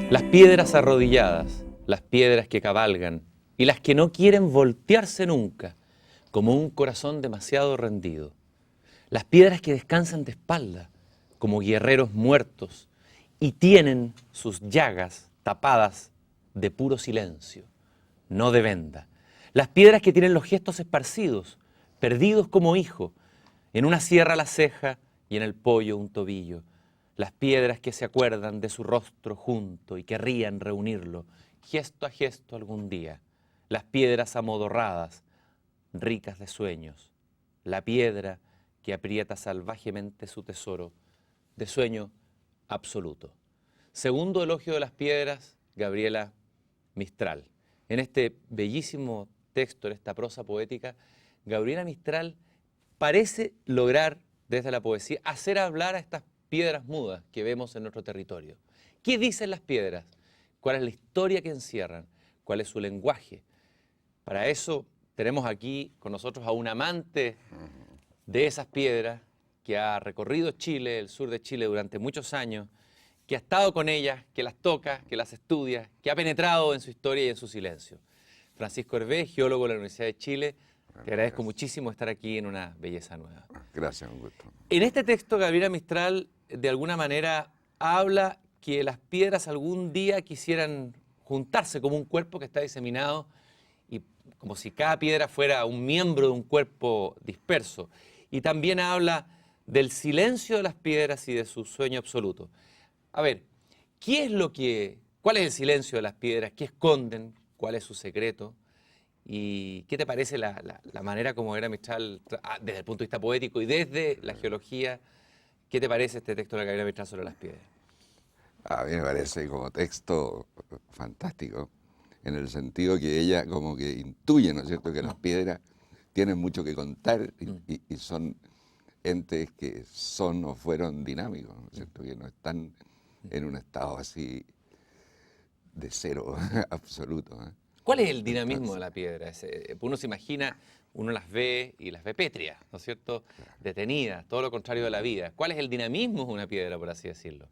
Las piedras arrodilladas, las piedras que cabalgan y las que no quieren voltearse nunca, como un corazón demasiado rendido. Las piedras que descansan de espalda, como guerreros muertos, y tienen sus llagas tapadas de puro silencio, no de venda. Las piedras que tienen los gestos esparcidos, perdidos como hijo, en una sierra la ceja y en el pollo un tobillo. Las piedras que se acuerdan de su rostro junto y querrían reunirlo, gesto a gesto algún día. Las piedras amodorradas, ricas de sueños. La piedra que aprieta salvajemente su tesoro, de sueño absoluto. Segundo elogio de las piedras, Gabriela Mistral. En este bellísimo texto, en esta prosa poética, Gabriela Mistral parece lograr, desde la poesía, hacer hablar a estas piedras mudas que vemos en nuestro territorio. ¿Qué dicen las piedras? ¿Cuál es la historia que encierran? ¿Cuál es su lenguaje? Para eso tenemos aquí con nosotros a un amante de esas piedras que ha recorrido Chile, el sur de Chile, durante muchos años, que ha estado con ellas, que las toca, que las estudia, que ha penetrado en su historia y en su silencio. Francisco Hervé, geólogo de la Universidad de Chile, te agradezco muchísimo estar aquí en Una Belleza Nueva. Gracias, un gusto. En este texto, Gabriela Mistral, de alguna manera, habla que las piedras algún día quisieran juntarse como un cuerpo que está diseminado y como si cada piedra fuera un miembro de un cuerpo disperso. Y también habla del silencio de las piedras y de su sueño absoluto. A ver, ¿cuál es el silencio de las piedras? ¿Qué esconden? ¿Cuál es su secreto? ¿Y qué te parece la manera como Gabriela Mistral, desde el punto de vista poético y desde la geología, qué te parece este texto de Gabriela Mistral sobre las piedras? A mí me parece como texto fantástico, en el sentido que ella como que intuye, ¿no es cierto?, que las piedras tienen mucho que contar y son entes que son o fueron dinámicos, ¿no es cierto?, que no están en un estado así de cero absoluto, ¿eh? ¿Cuál es el dinamismo de la piedra? Uno se imagina, uno las ve y las ve pétreas, ¿no es cierto?, detenidas, todo lo contrario de la vida. ¿Cuál es el dinamismo de una piedra, por así decirlo?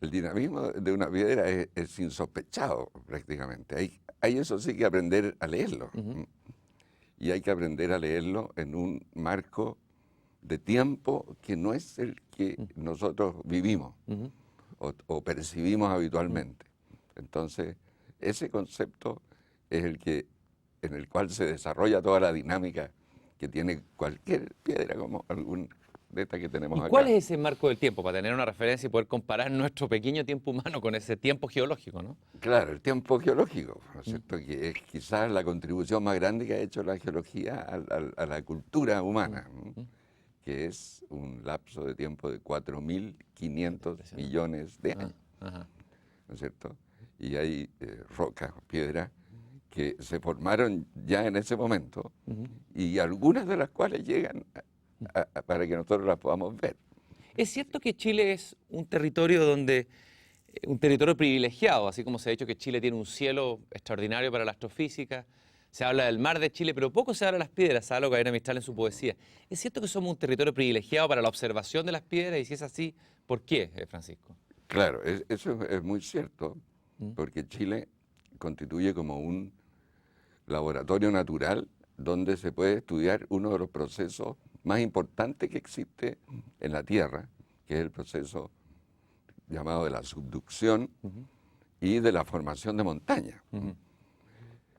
El dinamismo de una piedra es insospechado prácticamente. Hay eso sí que aprender a leerlo. Y hay que aprender a leerlo en un marco de tiempo que no es el que nosotros vivimos o percibimos habitualmente. Entonces, ese concepto es en el cual se desarrolla toda la dinámica que tiene cualquier piedra, como algún de estas que tenemos ¿Y acá. cuál es ese marco del tiempo para tener una referencia y poder comparar nuestro pequeño tiempo humano con ese tiempo geológico, ¿no? Claro, el tiempo geológico, ¿no es cierto?, que es quizás la contribución más grande que ha hecho la geología a la cultura humana, ¿no?, que es un lapso de tiempo de 4.500 millones de años, ¿no es cierto? Y hay rocas, piedras, que se formaron ya en ese momento y algunas de las cuales llegan para que nosotros las podamos ver. Es cierto que Chile es un territorio un territorio privilegiado, así como se ha dicho que Chile tiene un cielo extraordinario para la astrofísica, se habla del mar de Chile, pero poco se habla de las piedras, habla Gabriela Mistral en su poesía. ¿Es cierto que somos un territorio privilegiado para la observación de las piedras? Y si es así, ¿por qué, Francisco? Claro, eso es muy cierto, porque Chile constituye como un laboratorio natural donde se puede estudiar uno de los procesos más importantes que existe en la Tierra, que es el proceso llamado de la subducción y de la formación de montaña.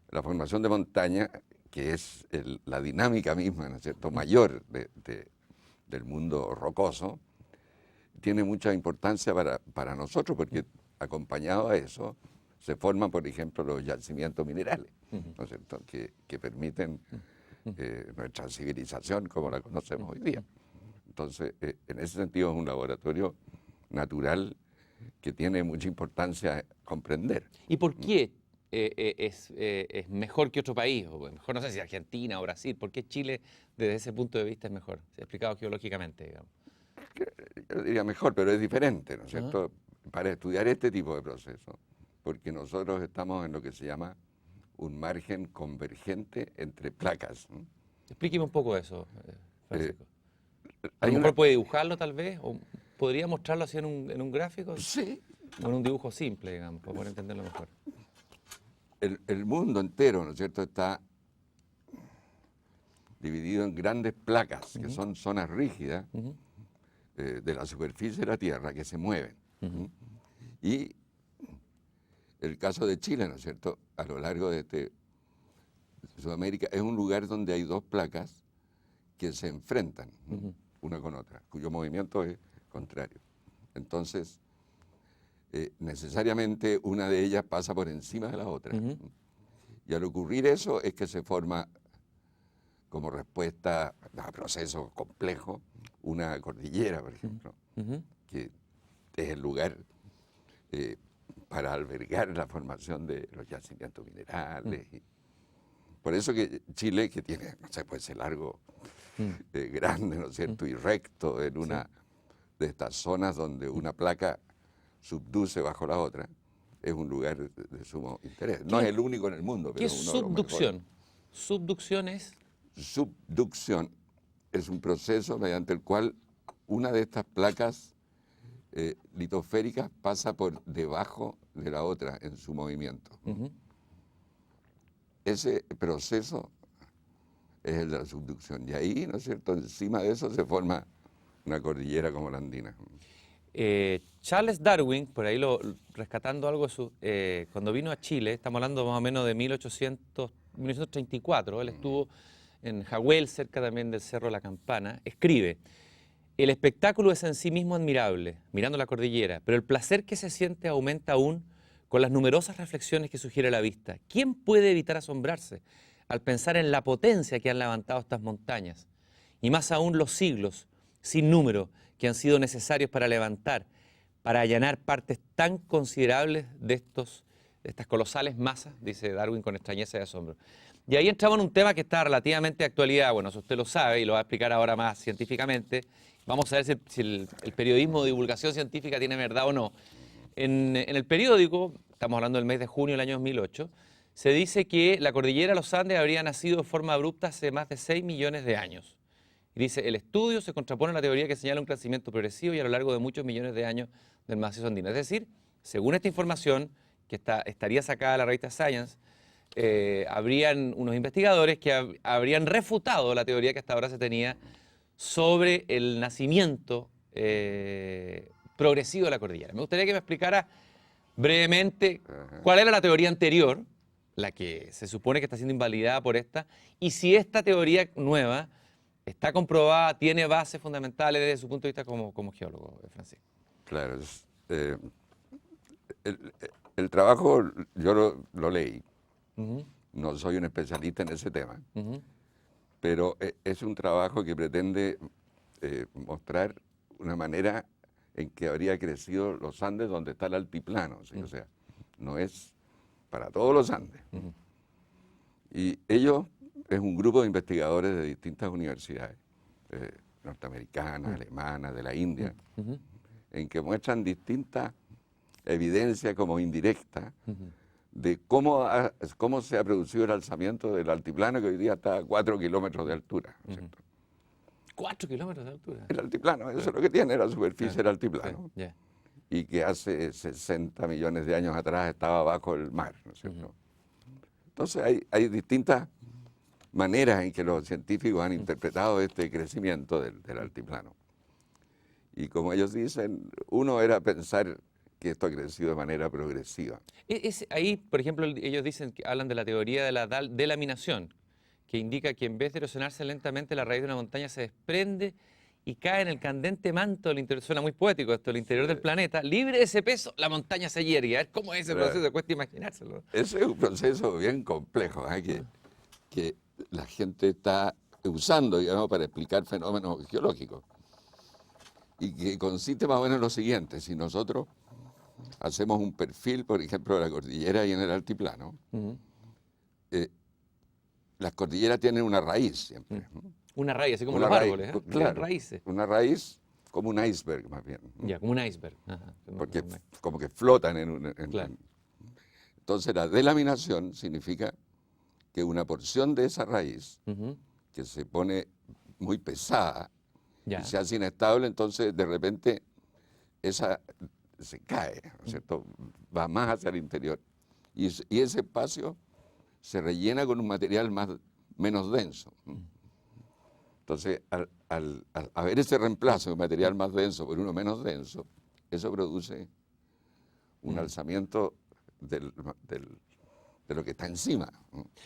La formación de montaña, que es la dinámica misma, ¿no es cierto?, mayor del mundo rocoso, tiene mucha importancia para nosotros, porque acompañado a eso se forman, por ejemplo, los yacimientos minerales, ¿no es cierto?, que permiten nuestra civilización como la conocemos hoy día. Entonces, en ese sentido es un laboratorio natural que tiene mucha importancia comprender. ¿Y por qué es mejor que otro país? O mejor, no sé si Argentina o Brasil. ¿Por qué Chile, desde ese punto de vista, es mejor? Explicado geológicamente, digamos. Yo diría mejor, pero es diferente, ¿no es cierto?, para estudiar este tipo de procesos, porque nosotros estamos en lo que se llama un margen convergente entre placas, ¿no? Explíqueme un poco eso, Francisco. A Hay lo una- mejor puede dibujarlo tal vez, o podría mostrarlo así en un gráfico. Sí, Bueno, un dibujo simple, digamos, para poder entenderlo mejor. El mundo entero, ¿no es cierto?, está dividido en grandes placas, que son zonas rígidas de la superficie de la Tierra que se mueven. Y el caso de Chile, ¿no es cierto?, a lo largo de Sudamérica, es un lugar donde hay dos placas que se enfrentan una con otra, cuyo movimiento es contrario. Entonces, necesariamente una de ellas pasa por encima de la otra. Y al ocurrir eso es que se forma, como respuesta a procesos complejos, una cordillera, por ejemplo, que es el lugar para albergar la formación de los yacimientos minerales. Por eso que Chile, que tiene, no sé, pues el largo grande, ¿no es cierto?, y recto en una de estas zonas donde una placa subduce bajo la otra, es un lugar de sumo interés. No es el único en el mundo, pero ¿Qué es es uno de los subducción? mejores. Subducción es... Subducción es un proceso mediante el cual una de estas placas litosféricas pasa por debajo de la otra en su movimiento. Ese proceso es el de la subducción. Y ahí, ¿no es cierto?, encima de eso se forma una cordillera como la andina. Charles Darwin, por ahí rescatando algo, cuando vino a Chile, estamos hablando más o menos de 1934, él estuvo en Jagüel, cerca también del Cerro La Campana, escribe: el espectáculo es en sí mismo admirable, mirando la cordillera, pero el placer que se siente aumenta aún con las numerosas reflexiones que sugiere la vista. ¿Quién puede evitar asombrarse al pensar en la potencia que han levantado estas montañas? Y más aún los siglos, sin número, que han sido necesarios para levantar, para allanar partes tan considerables de estas colosales masas, dice Darwin con extrañeza y asombro. Y ahí entramos en un tema que está relativamente de actualidad, bueno, eso usted lo sabe y lo va a explicar ahora más científicamente. Vamos a ver si el periodismo de divulgación científica tiene verdad o no. En el periódico, estamos hablando del mes de junio del año 2008, se dice que la cordillera de los Andes habría nacido de forma abrupta hace más de 6 millones de años. Y dice, el estudio se contrapone a la teoría que señala un crecimiento progresivo y a lo largo de muchos millones de años del macizo andino. Es decir, según esta información, que estaría sacada de la revista Science, habrían unos investigadores que habrían refutado la teoría que hasta ahora se tenía sobre el nacimiento progresivo de la cordillera. Me gustaría que me explicara brevemente cuál era la teoría anterior, la que se supone que está siendo invalidada por esta, y si esta teoría nueva está comprobada, tiene bases fundamentales desde su punto de vista como geólogo, Francisco. Claro, el trabajo yo lo leí. No soy un especialista en ese tema, pero es un trabajo que pretende mostrar una manera en que habría crecido los Andes donde está el altiplano, ¿sí? O sea, no es para todos los Andes. Y ellos es un grupo de investigadores de distintas universidades, norteamericanas, alemanas, de la India, en que muestran distintas evidencias como indirectas de cómo se ha producido el alzamiento del altiplano, que hoy día está a 4 kilómetros de altura, ¿cierto? 4 kilómetros de altura. El altiplano, eso es lo que tiene la superficie del altiplano. Y que hace 60 millones de años atrás estaba bajo el mar, ¿no es cierto? Entonces hay distintas maneras en que los científicos han interpretado este crecimiento del altiplano. Y como ellos dicen, uno era pensar que esto ha crecido de manera progresiva. Ahí, por ejemplo, ellos hablan de la teoría de la delaminación, que indica que en vez de erosionarse lentamente, la raíz de una montaña se desprende y cae en el candente manto del interior. Suena muy poético esto, el interior del planeta. Libre de ese peso, la montaña se hiergue. A ver cómo es ese proceso, cuesta imaginárselo. Ese es un proceso bien complejo, que la gente está usando, digamos, para explicar fenómenos geológicos. Y que consiste más o menos en lo siguiente: si nosotros hacemos un perfil, por ejemplo, de la cordillera y en el altiplano, las cordilleras tienen una raíz siempre. Una raíz, así como los árboles, claro, raíces. Una raíz como un iceberg, más bien. Ya, como un iceberg. Ajá, porque como que flotan claro. Entonces la delaminación significa que una porción de esa raíz, que se pone muy pesada y se hace inestable, entonces de repente esa se cae, ¿no es cierto? Va más hacia el interior. Y ese espacio se rellena con un material menos denso. Entonces, al haber ese reemplazo de un material más denso por uno menos denso, eso produce un alzamiento de lo que está encima.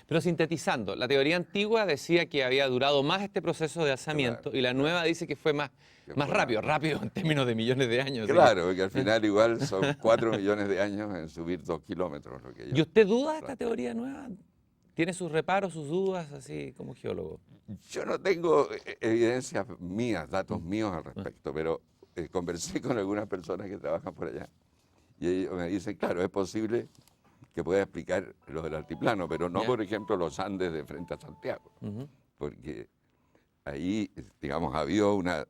Pero sintetizando, la teoría antigua decía que había durado más este proceso de alzamiento y la nueva dice que fue más rápido en términos de millones de años. Claro, porque al final igual son 4 millones de años en subir 2 kilómetros. ¿Y usted duda de esta teoría nueva? ¿Tiene sus reparos, sus dudas, así como geólogo? Yo no tengo evidencias mías, datos míos al respecto, pero conversé con algunas personas que trabajan por allá y ellos me dicen, claro, es posible que pueda explicar lo del altiplano, pero no, por ejemplo, los Andes de frente a Santiago, porque ahí, digamos, ha habido una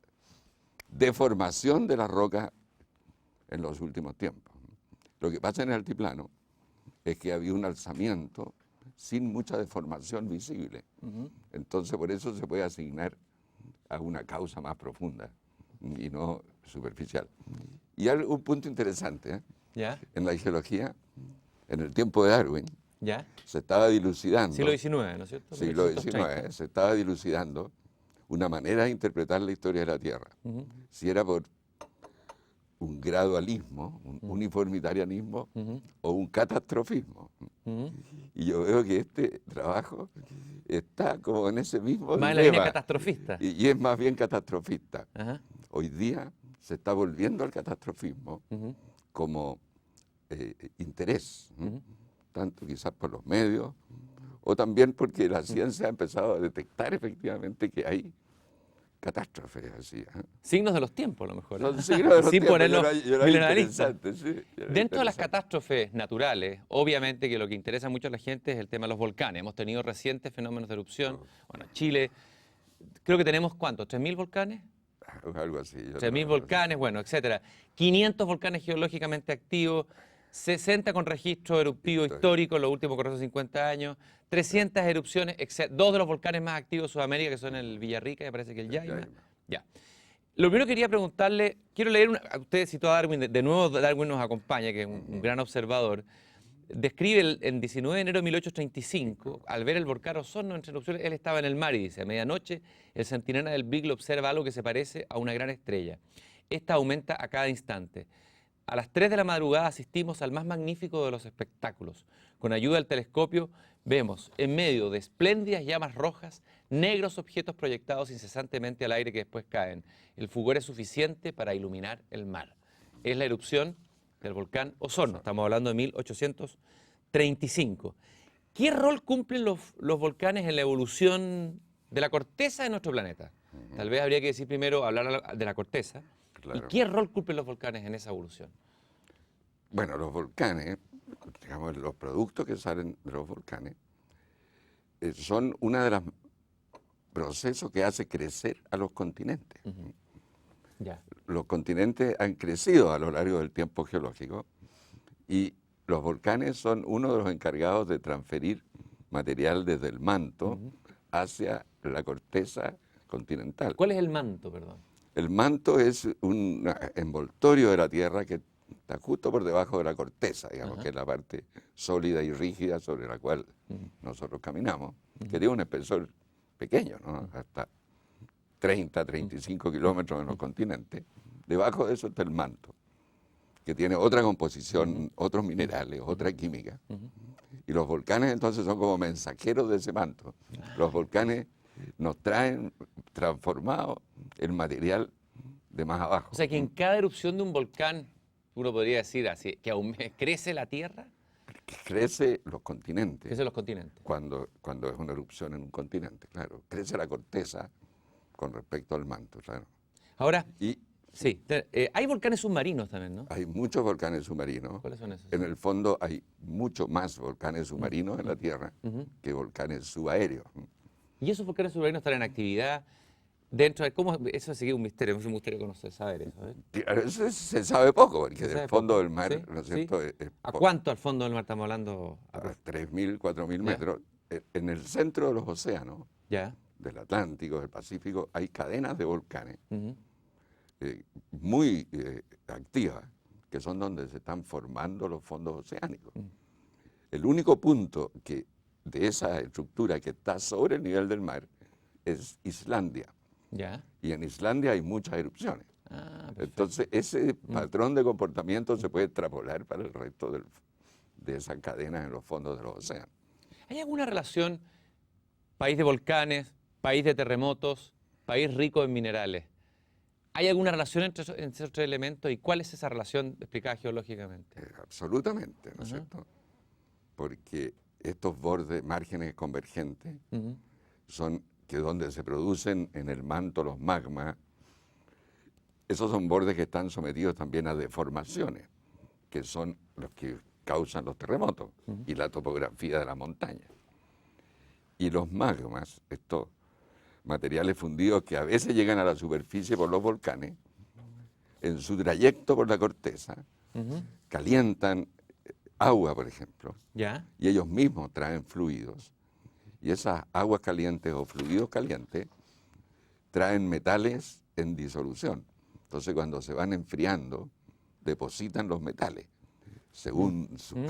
deformación de la roca en los últimos tiempos. Lo que pasa en el altiplano es que había un alzamiento sin mucha deformación visible. Entonces, por eso se puede asignar a una causa más profunda y no superficial. Y hay un punto interesante, ¿Ya? En la geología, en el tiempo de Darwin, ¿Ya? se estaba dilucidando. Siglo XIX, ¿no es cierto? Siglo XIX, se estaba dilucidando una manera de interpretar la historia de la Tierra. Si era por un gradualismo, un uniformitarianismo o un catastrofismo. Y yo veo que este trabajo está como en ese mismo más en la línea catastrofista. Y es más bien catastrofista. Ajá. Hoy día se está volviendo al catastrofismo como interés, tanto quizás por los medios o también porque la ciencia ha empezado a detectar efectivamente que hay catástrofes así. Signos de los tiempos, a lo mejor. Son signos de los Sin tiempos, ponernos milenalistas. Dentro de las catástrofes naturales, obviamente que lo que interesa mucho a la gente es el tema de los volcanes. Hemos tenido recientes fenómenos de erupción. Bueno, Chile, creo que tenemos, ¿cuántos? ¿3.000 volcanes? Algo así. 3.000 volcanes, bueno, etcétera. 500 volcanes geológicamente activos, 60 con registro eruptivo histórico en los últimos 50 años, 300 erupciones, dos de los volcanes más activos de Sudamérica, que son el Villarrica y me parece que el Yaima. Ya. Lo primero que quería preguntarle, quiero leer, usted citó a Darwin, de nuevo Darwin nos acompaña, que es un gran observador. Describe el 19 de enero de 1835, al ver el volcán Osorno entre erupciones, él estaba en el mar y dice, a medianoche el centinela del Beagle observa algo que se parece a una gran estrella. Esta aumenta a cada instante. A las 3 de la madrugada asistimos al más magnífico de los espectáculos. Con ayuda del telescopio vemos en medio de espléndidas llamas rojas, negros objetos proyectados incesantemente al aire que después caen. El fulgor es suficiente para iluminar el mar. Es la erupción del volcán Osorno. Estamos hablando de 1835. ¿Qué rol cumplen los volcanes en la evolución de la corteza de nuestro planeta? Tal vez habría que decir primero, hablar de la corteza. Claro. ¿Y qué rol cumplen los volcanes en esa evolución? Bueno, los volcanes, digamos, los productos que salen de los volcanes, son uno de los procesos que hace crecer a los continentes. Ya. Los continentes han crecido a lo largo del tiempo geológico y los volcanes son uno de los encargados de transferir material desde el manto hacia la corteza continental. ¿Cuál es el manto, perdón? El manto es un envoltorio de la Tierra que está justo por debajo de la corteza, digamos, que es la parte sólida y rígida sobre la cual nosotros caminamos, que tiene un espesor pequeño, ¿no? Hasta 30, 35 kilómetros en los continentes. Debajo de eso está el manto, que tiene otra composición, otros minerales, otra química. Y los volcanes entonces son como mensajeros de ese manto. Los volcanes nos traen transformado el material de más abajo. O sea que en cada erupción de un volcán, uno podría decir así, que aún crece la Tierra. Crece los continentes. Crece los continentes. Cuando es una erupción en un continente, claro. Crece la corteza con respecto al manto, claro. Ahora, sí, hay volcanes submarinos también, ¿no? Hay muchos volcanes submarinos. ¿Cuáles son esos? En el fondo hay mucho más volcanes submarinos en la Tierra que volcanes subaéreos. ¿Y esos volcanes submarinos están en actividad dentro de cómo? Eso sigue un misterio, es un misterio conocer, saber eso. Eso se sabe poco, porque del fondo del mar, ¿no es cierto? ¿A cuánto al fondo del mar estamos hablando? A 3.000, 4.000 metros. En el centro de los océanos, del Atlántico, del Pacífico, hay cadenas de volcanes muy activas, que son donde se están formando los fondos oceánicos. El único punto de esa estructura que está sobre el nivel del mar es Islandia. Ya. Y en Islandia hay muchas erupciones. Ah, perfecto. Entonces, ese patrón de comportamiento se puede extrapolar para el resto de esas cadenas en los fondos de los océanos. ¿Hay alguna relación país de volcanes, país de terremotos, país rico en minerales? ¿Hay alguna relación entre esos tres elementos y cuál es esa relación explicada geológicamente? Absolutamente, ¿no es cierto? Porque estos bordes, márgenes convergentes, son que donde se producen en el manto los magmas, esos son bordes que están sometidos también a deformaciones, que son los que causan los terremotos y la topografía de la montaña. Y los magmas, estos materiales fundidos que a veces llegan a la superficie por los volcanes, en su trayecto por la corteza, calientan agua, por ejemplo, ¿Ya? y ellos mismos traen fluidos. Y esas aguas calientes o fluidos calientes traen metales en disolución. Entonces, cuando se van enfriando, depositan los metales, según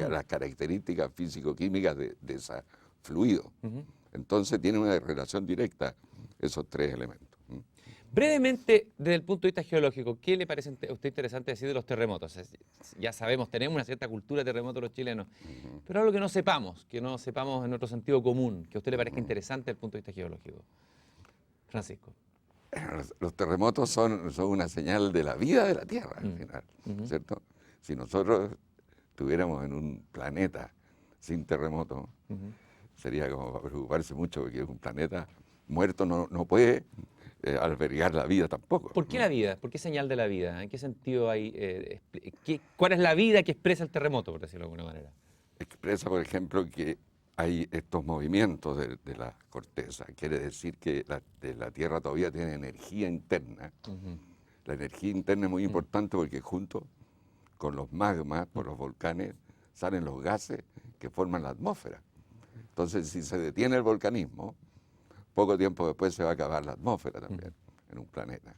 las características físico-químicas de ese fluido. Entonces, tiene una relación directa esos tres elementos. Brevemente, desde el punto de vista geológico, ¿qué le parece a usted interesante decir de los terremotos? Ya sabemos, tenemos una cierta cultura de terremotos los chilenos, pero algo que no sepamos en otro sentido común, que a usted le parezca interesante desde el punto de vista geológico. Francisco. Los terremotos son una señal de la vida de la Tierra, al final, ¿cierto? Si nosotros estuviéramos en un planeta sin terremoto, sería como para preocuparse mucho, porque un planeta muerto no puede albergar la vida tampoco. ¿Por qué la vida? ¿Por qué señal de la vida? ¿En qué sentido hay? ¿Cuál es la vida que expresa el terremoto, por decirlo de alguna manera? Expresa, por ejemplo, que hay estos movimientos de la corteza. Quiere decir que la Tierra todavía tiene energía interna. La energía interna es muy importante porque junto con los magmas, por los volcanes, salen los gases que forman la atmósfera. Entonces, si se detiene el volcanismo, poco tiempo después se va a acabar la atmósfera también en un planeta.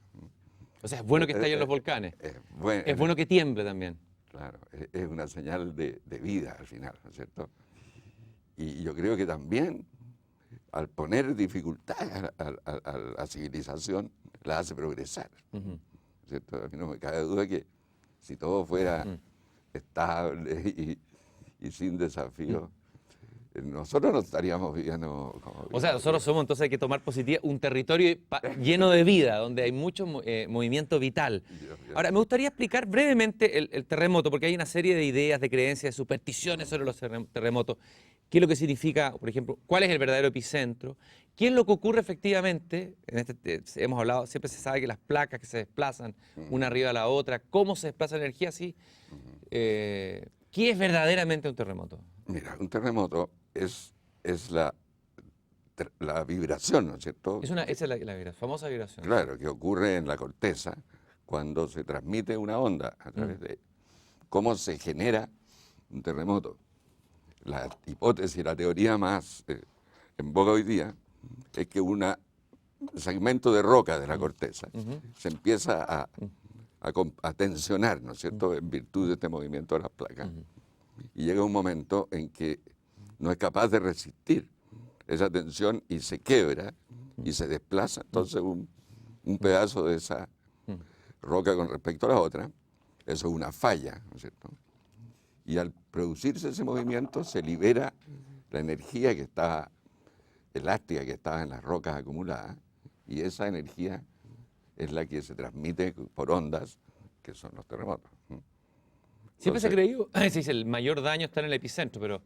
O sea, es bueno que estallen los volcanes. Es bueno que tiemble también. Claro, es una señal de vida al final, ¿no es cierto? Y yo creo que también al poner dificultades a la civilización, la hace progresar. ¿Cierto? A mí no me cabe duda que si todo fuera estable y sin desafíos, nosotros no estaríamos viviendo como... O sea, nosotros somos, entonces hay que tomar positiva, un territorio lleno de vida, donde hay mucho movimiento vital. Ahora, me gustaría explicar brevemente el terremoto, porque hay una serie de ideas, de creencias, de supersticiones sobre los terremotos. ¿Qué es lo que significa, por ejemplo, cuál es el verdadero epicentro? ¿Qué es lo que ocurre efectivamente? Hemos hablado, siempre se sabe que las placas que se desplazan una arriba de la otra, cómo se desplaza la energía, así. ¿Qué es verdaderamente un terremoto? Mira, un terremoto es la vibración, ¿no es cierto? Esa es la famosa vibración. Claro, que ocurre en la corteza cuando se transmite una onda a través de... ¿Cómo se genera un terremoto? La hipótesis, la teoría más en boga hoy día es que un segmento de roca de la corteza se empieza a tensionar, ¿no es cierto?, en virtud de este movimiento de las placas. Y llega un momento en que no es capaz de resistir esa tensión y se quiebra y se desplaza. Entonces un pedazo de esa roca con respecto a la otra, eso es una falla, ¿no es cierto? Y al producirse ese movimiento se libera la energía que estaba elástica, que estaba en las rocas acumuladas, y esa energía es la que se transmite por ondas, que son los terremotos. Siempre se ha creído, se dice, el mayor daño está en el epicentro, pero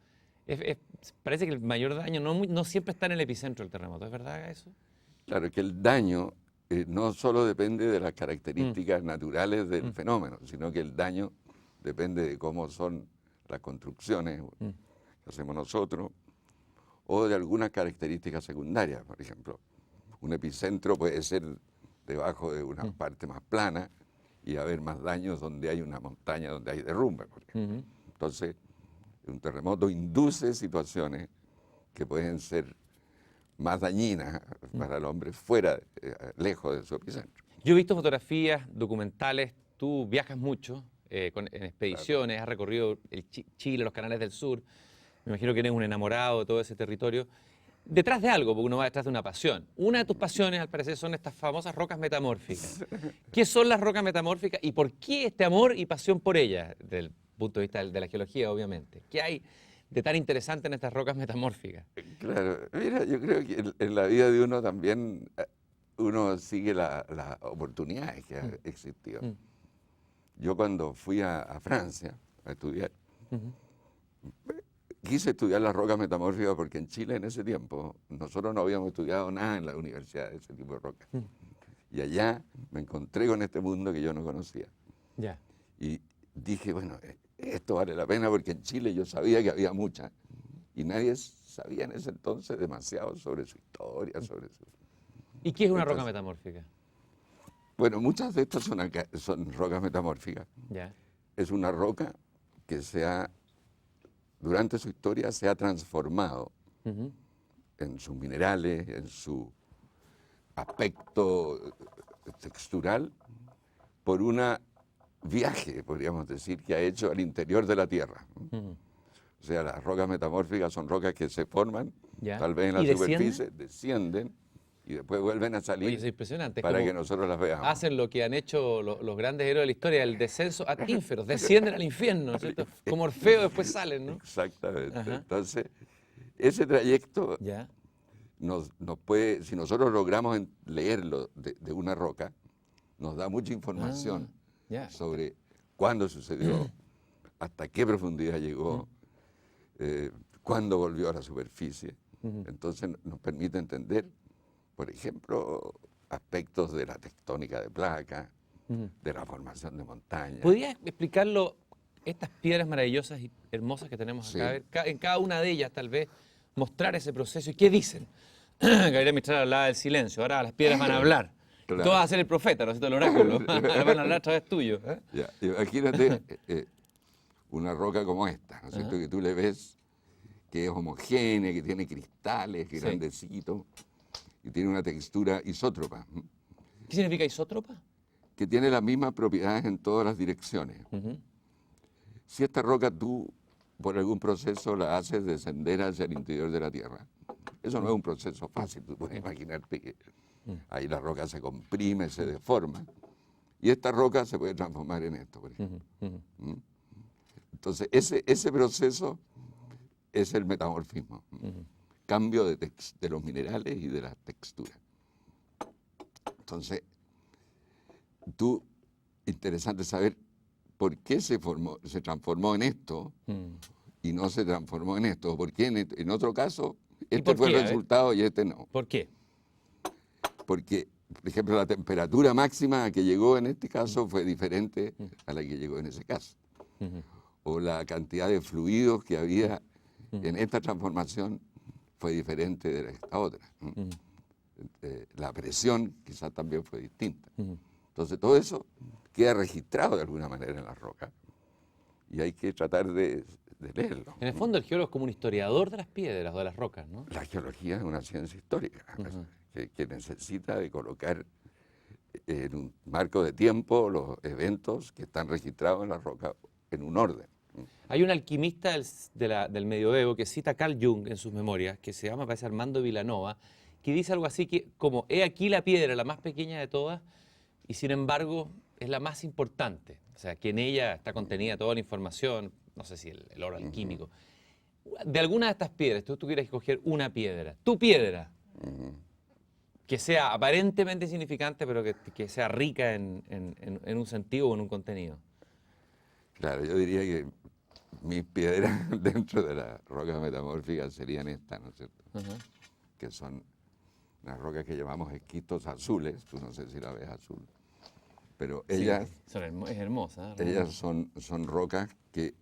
parece que el mayor daño no siempre está en el epicentro del terremoto. ¿Es verdad eso? Claro, que el daño no solo depende de las características naturales del fenómeno, sino que el daño depende de cómo son las construcciones que hacemos nosotros o de algunas características secundarias. Por ejemplo, un epicentro puede ser debajo de una parte más plana y haber más daños donde hay una montaña, donde hay derrumbe. Por ejemplo. Entonces, un terremoto induce situaciones que pueden ser más dañinas para el hombre lejos de su epicentro. Yo he visto fotografías, documentales, tú viajas mucho, en expediciones, has recorrido Chile, los canales del sur. Me imagino que eres un enamorado de todo ese territorio. Detrás de algo, porque uno va detrás de una pasión. Una de tus pasiones, al parecer, son estas famosas rocas metamórficas. ¿Qué son las rocas metamórficas y por qué este amor y pasión por ellas, desde el punto de vista de la geología, obviamente? ¿Qué hay de tan interesante en estas rocas metamórficas? Claro, mira, yo creo que en la vida de uno también uno sigue las oportunidades que han existido. Yo cuando fui a Francia a estudiar, quise estudiar las rocas metamórficas porque en Chile en ese tiempo nosotros no habíamos estudiado nada en la universidad de ese tipo de rocas. Y allá me encontré con este mundo que yo no conocía. Ya. Y dije, bueno, esto vale la pena porque en Chile yo sabía que había muchas y nadie sabía en ese entonces demasiado sobre su historia, sobre su... ¿Y qué es una roca Entonces, metamórfica? bueno, muchas de estas son rocas metamórficas. Ya. Es una roca que durante su historia se ha transformado en sus minerales, en su aspecto textural, por un viaje, podríamos decir, que ha hecho al interior de la Tierra. O sea, las rocas metamórficas son rocas que se forman, Ya. tal vez en la ¿Y superficie, descienden y después vuelven a Oye, salir es impresionante. Es para como que nosotros las veamos. hacen lo que han hecho los grandes héroes de la historia, el descenso ad ínferos, descienden al infierno, ¿no es cierto? Como Orfeo después salen, ¿no? Exactamente. Ajá. Entonces, ese trayecto Ya. nos puede, si nosotros logramos leerlo de una roca, nos da mucha información Ya. sobre cuándo sucedió, hasta qué profundidad llegó, cuándo volvió a la superficie. Entonces nos permite entender, por ejemplo, aspectos de la tectónica de placas, de la formación de montañas. ¿Podrías explicarlo, estas piedras maravillosas y hermosas que tenemos acá? Sí. A ver, en cada una de ellas, tal vez, mostrar ese proceso. ¿Y qué dicen? Gabriel Mistral hablaba del silencio, ahora las piedras van a hablar. Claro. Tú vas a ser el profeta, ¿no es cierto? El oráculo. Van a hablar a través tuyo. ¿Eh? Ya, imagínate una roca como esta, ¿no es cierto? Ajá. Que tú le ves que es homogénea, que tiene cristales Sí. grandecitos y tiene una textura isótropa, ¿Qué significa isótropa? que tiene las mismas propiedades en todas las direcciones. Si esta roca tú, por algún proceso, la haces descender hacia el interior de la Tierra, eso no es un proceso fácil, tú puedes imaginarte que ahí la roca se comprime, se deforma, y esta roca se puede transformar en esto, por ejemplo. Entonces, ese proceso es el metamorfismo, cambio de los minerales y de las texturas. Entonces, interesante saber por qué se transformó en esto y no se transformó en esto, por qué en otro caso este por fue qué? el A ver. resultado y este no. ¿Por qué? Porque, por ejemplo, la temperatura máxima a que llegó en este caso fue diferente a la que llegó en ese caso. O la cantidad de fluidos que había en esta transformación fue diferente de esta otra. La presión quizás también fue distinta. Entonces todo eso queda registrado de alguna manera en la roca y hay que tratar de leerlo. En el fondo, el geólogo es como un historiador de las piedras o de las rocas, ¿no? La geología es una ciencia histórica que necesita de colocar en un marco de tiempo los eventos que están registrados en la roca en un orden. Hay un alquimista del medioevo que cita a Carl Jung en sus memorias, que se llama, parece, Armando Vilanova, que dice algo así como, he aquí la piedra, la más pequeña de todas, y sin embargo es la más importante. O sea, que en ella está contenida toda la información, no sé si el oro alquímico. De alguna de estas piedras, tú quieres escoger una piedra, tu piedra, que sea aparentemente insignificante, pero que sea rica en un sentido o en un contenido. Claro, yo diría que mis piedras dentro de las rocas metamórficas serían estas, ¿no es cierto? Que son unas rocas que llamamos esquistos azules, tú no sé si la ves azul, pero ellas, Sí, es hermosa. ellas son rocas que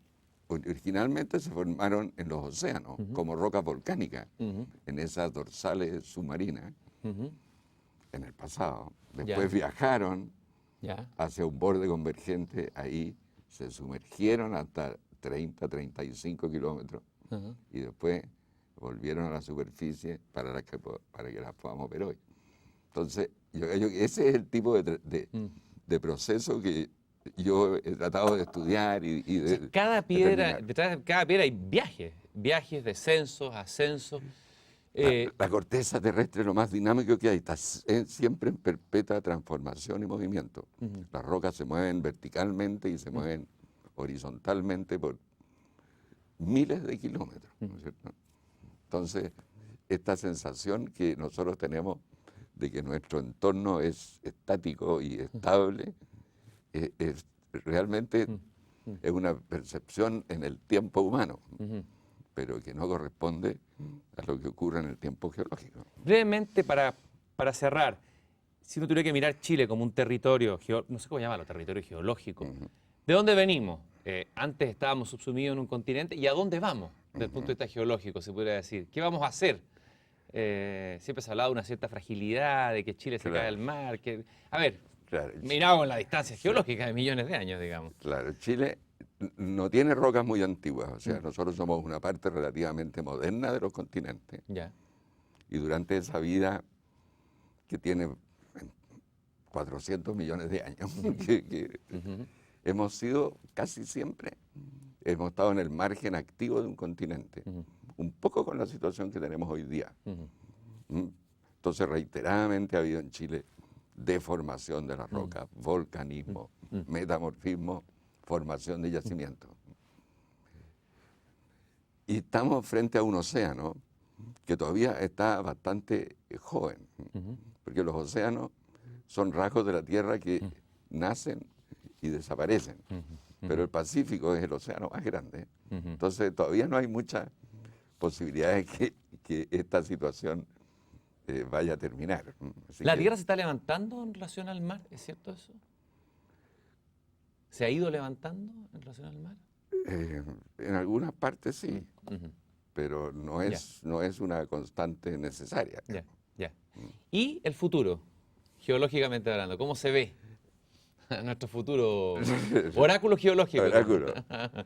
originalmente se formaron en los océanos, como rocas volcánicas, en esas dorsales submarinas, en el pasado. Después viajaron hacia un borde convergente, ahí se sumergieron hasta 30, 35 kilómetros y después volvieron a la superficie para que las podamos ver hoy. Entonces, ese es el tipo de proceso que yo he tratado de estudiar y O sea, de cada piedra, determinar. detrás de cada piedra hay viajes, descensos, ascensos. La corteza terrestre es lo más dinámico que hay, está siempre en perpetua transformación y movimiento. Ujú. Las rocas se mueven verticalmente y se mueven horizontalmente por miles de kilómetros, ¿no es cierto? Entonces, esta sensación que nosotros tenemos de que nuestro entorno es estático y estable, realmente es una percepción en el tiempo humano, Ujú. pero que no corresponde a lo que ocurre en el tiempo geológico. Brevemente, para cerrar, si uno tuviera que mirar Chile como un territorio, no sé cómo llamarlo, territorio geológico, ¿de dónde venimos? Antes estábamos subsumidos en un continente, ¿y a dónde vamos desde el punto de vista geológico, se podría decir? ¿Qué vamos a hacer? Siempre se ha hablado de una cierta fragilidad, de que Chile se cae Claro. al mar. A ver, Claro, mirado en la distancia geológica de millones de años, digamos. claro, Chile no tiene rocas muy antiguas, o sea, nosotros somos una parte relativamente moderna de los continentes Ya. y durante esa vida que tiene 400 millones de años, que Ujú. hemos sido casi siempre, hemos estado en el margen activo de un continente, un poco con la situación que tenemos hoy día. Ujú. Entonces, reiteradamente ha habido en Chile deformación de las rocas, volcanismo, metamorfismo, formación de yacimientos. Y estamos frente a un océano que todavía está bastante joven, porque los océanos son rasgos de la Tierra que nacen y desaparecen. Pero el Pacífico es el océano más grande. Entonces todavía no hay muchas posibilidades que esta situación vaya a terminar. Así ¿La que, Tierra se está levantando en relación al mar? ¿Es cierto eso? ¿Se ha ido levantando en relación al mar? en algunas partes sí, Ujú. pero no es una constante necesaria. Ya, ya. ¿Y el futuro, geológicamente hablando? ¿Cómo se ve nuestro futuro? Oráculo geológico. Oráculo. De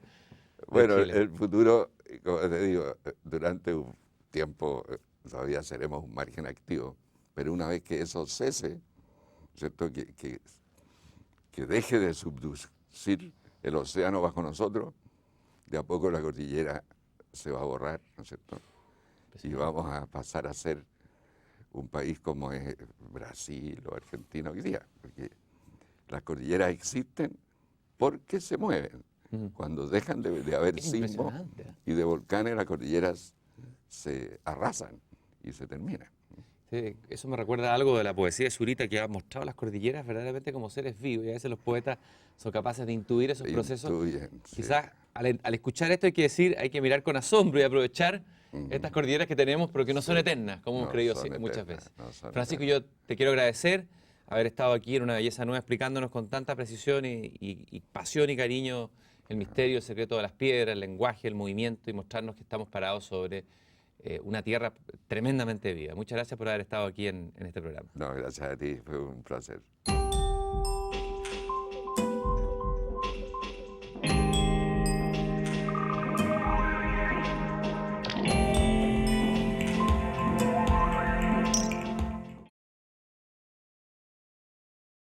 Bueno, Chile. el futuro, como te digo, durante un tiempo todavía seremos un margen activo, pero una vez que eso cese, ¿cierto? Que deje de subducir el océano bajo nosotros, de a poco la cordillera se va a borrar, ¿no es cierto? Y vamos a pasar a ser un país como es Brasil o Argentina hoy día, porque las cordilleras existen porque se mueven. Cuando dejan de haber Qué sismos impresionante, ¿eh? y de volcanes, las cordilleras se arrasan y se terminan. Sí, eso me recuerda a algo de la poesía de Zurita, que ha mostrado las cordilleras verdaderamente como seres vivos, y a veces los poetas son capaces de intuir esos procesos. Intuyen, sí. Quizás al escuchar esto hay que decir, hay que mirar con asombro y aprovechar estas cordilleras que tenemos, pero que no son Sí. eternas, como hemos No creído son muchas eternas, veces. no son Francisco, eternas. yo te quiero agradecer haber estado aquí en Una Belleza Nueva explicándonos con tanta precisión y pasión y cariño el misterio, el secreto de las piedras, el lenguaje, el movimiento y mostrarnos que estamos parados sobre una tierra tremendamente viva. Muchas gracias por haber estado aquí en este programa. No, gracias a ti, fue un placer.